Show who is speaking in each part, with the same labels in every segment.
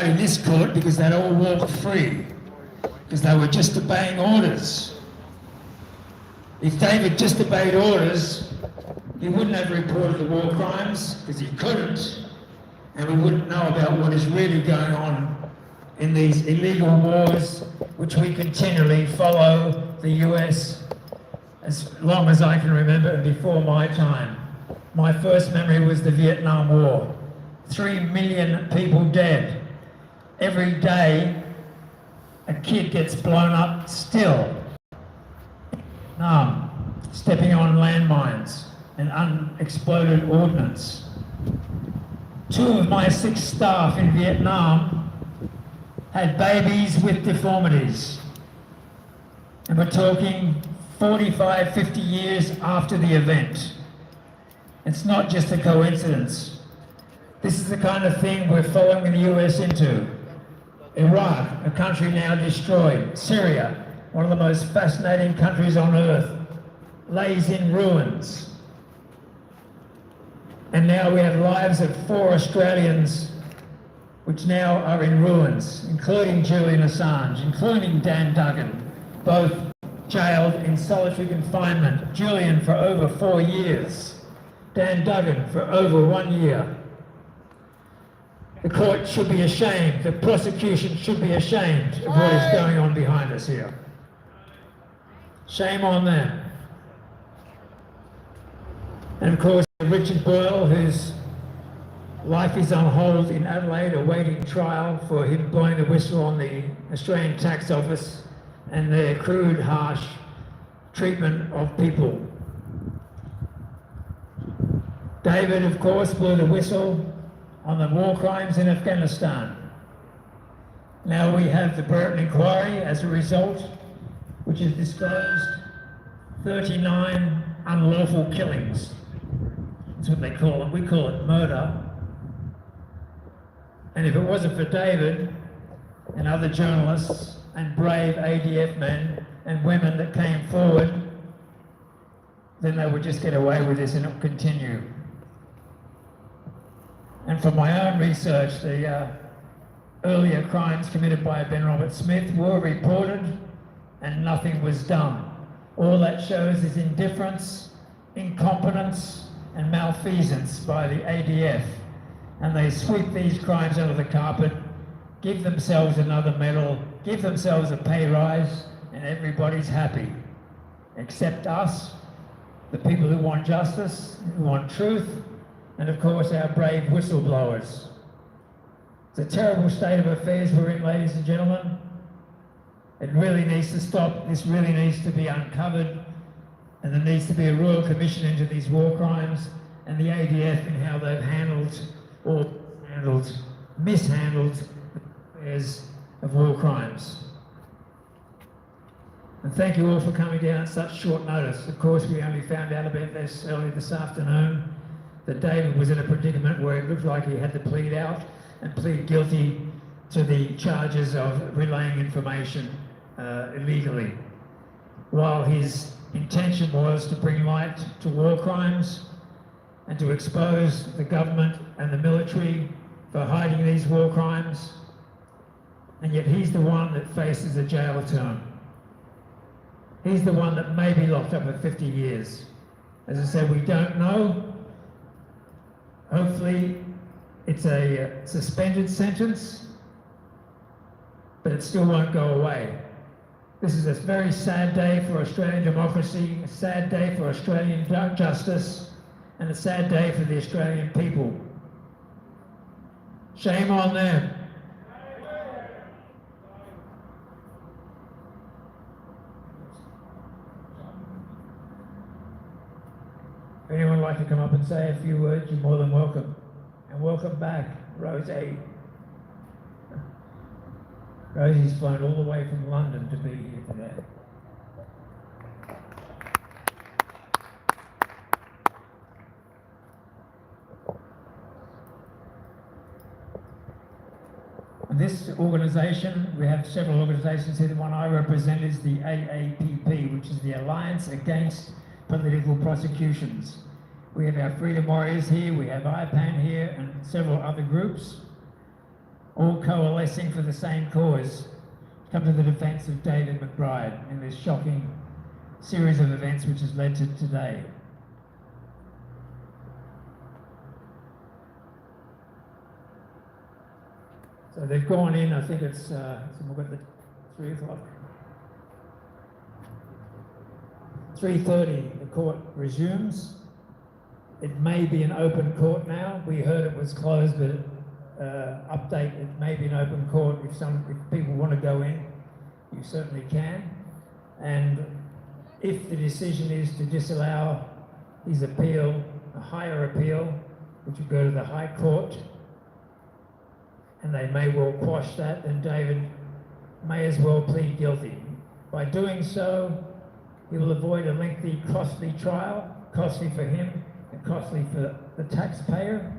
Speaker 1: in this court because they'd all walked free, because they were just obeying orders. If David just obeyed orders, he wouldn't have reported the war crimes, because he couldn't, and we wouldn't know about what is really going on in these illegal wars, which we continually follow the US as long as I can remember, and before my time. My first memory was the Vietnam War. 3 million people dead. Every day, a kid gets blown up still. Stepping on landmines and unexploded ordnance. 2 of my 6 staff in Vietnam had babies with deformities. And we're talking 45, 50 years after the event. It's not just a coincidence. This is the kind of thing we're following the US into. Iraq, a country now destroyed. Syria, one of the most fascinating countries on earth, lays in ruins. And now we have lives of 4 Australians which now are in ruins, including Julian Assange, including Dan Duggan, both jailed in solitary confinement. Julian for over 4 years, Dan Duggan for over 1 year. The court should be ashamed, the prosecution should be ashamed of what is going on behind us here. Shame on them. And of course, Richard Boyle, whose life is on hold in Adelaide, awaiting trial for him blowing the whistle on the Australian Tax Office and their crude, harsh treatment of people. David, of course, blew the whistle on the war crimes in Afghanistan. Now we have the Burton inquiry as a result, which has disclosed 39 unlawful killings. That's what they call it. We call it murder. And if it wasn't for David and other journalists and brave ADF men and women that came forward, then they would just get away with this and it would continue. And from my own research, the earlier crimes committed by Ben Robert Smith were reported and nothing was done. All that shows is indifference, incompetence, and malfeasance by the ADF. And they sweep these crimes under the carpet, give themselves another medal, give themselves a pay rise, and everybody's happy. Except us, the people who want justice, who want truth, and of course our brave whistleblowers. It's a terrible state of affairs we're in, ladies and gentlemen. It really needs to stop. This really needs to be uncovered, and there needs to be a royal commission into these war crimes and the ADF in how they've handled or mishandled the affairs of war crimes. And thank you all for coming down at such short notice. Of course, we only found out about this earlier this afternoon, that David was in a predicament where it looked like he had to plead out and plead guilty to the charges of relaying information illegally, while his intention was to bring light to war crimes and to expose the government and the military for hiding these war crimes. And yet he's the one that faces a jail term. He's the one that may be locked up for 50 years. As I said, we don't know. Hopefully it's a suspended sentence, but it still won't go away. This is a very sad day for Australian democracy, a sad day for Australian justice, and a sad day for the Australian people. Shame on them. If anyone would like to come up and say a few words, you're more than welcome. And welcome back, Rosie. Rosie's flown all the way from London to be here today. And this organisation, we have several organisations here. The one I represent is the AAPP, which is the Alliance Against Political Prosecutions. We have our Freedom Warriors here, we have IPAN here, and several other groups. all coalescing for the same cause, come to the defence of David McBride in this shocking series of events which has led to today. So they've gone in, I think it's, so we've got the 3 o'clock. 3:30, the court resumes. It may be an open court now. We heard it was closed, but update, it may be an open court. If people want to go in, you certainly can. And if the decision is to disallow his appeal, a higher appeal, which would go to the High Court, and they may well quash that, then David may as well plead guilty. By doing so, he will avoid a lengthy, costly trial, costly for him and costly for the taxpayer.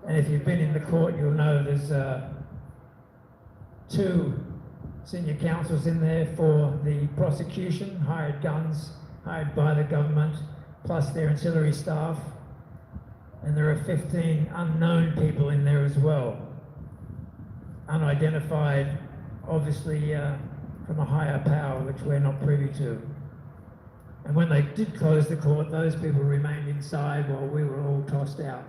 Speaker 1: And if you've been in the court, you'll know there's 2 senior counsels in there for the prosecution, hired guns, hired by the government, plus their ancillary staff. And there are 15 unknown people in there as well, unidentified, obviously from a higher power, which we're not privy to. And when they did close the court, those people remained inside while we were all tossed out.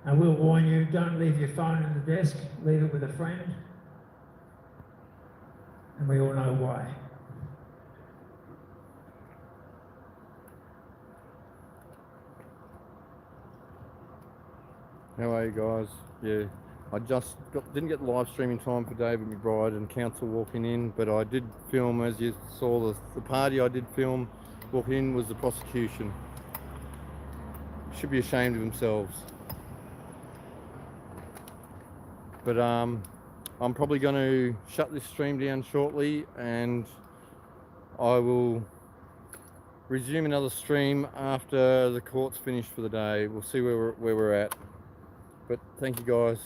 Speaker 1: I will warn you, don't leave your phone in the desk, leave it with a friend. And we all know why.
Speaker 2: How are you guys? Yeah, I just didn't get the live stream in time for David McBride and counsel walking in, but I did film, as you saw, the party I did film walking in was the prosecution. Should be ashamed of themselves. But I'm probably going to shut this stream down shortly, and I will resume another stream after the court's finished for the day. We'll see where we're at. But thank you guys.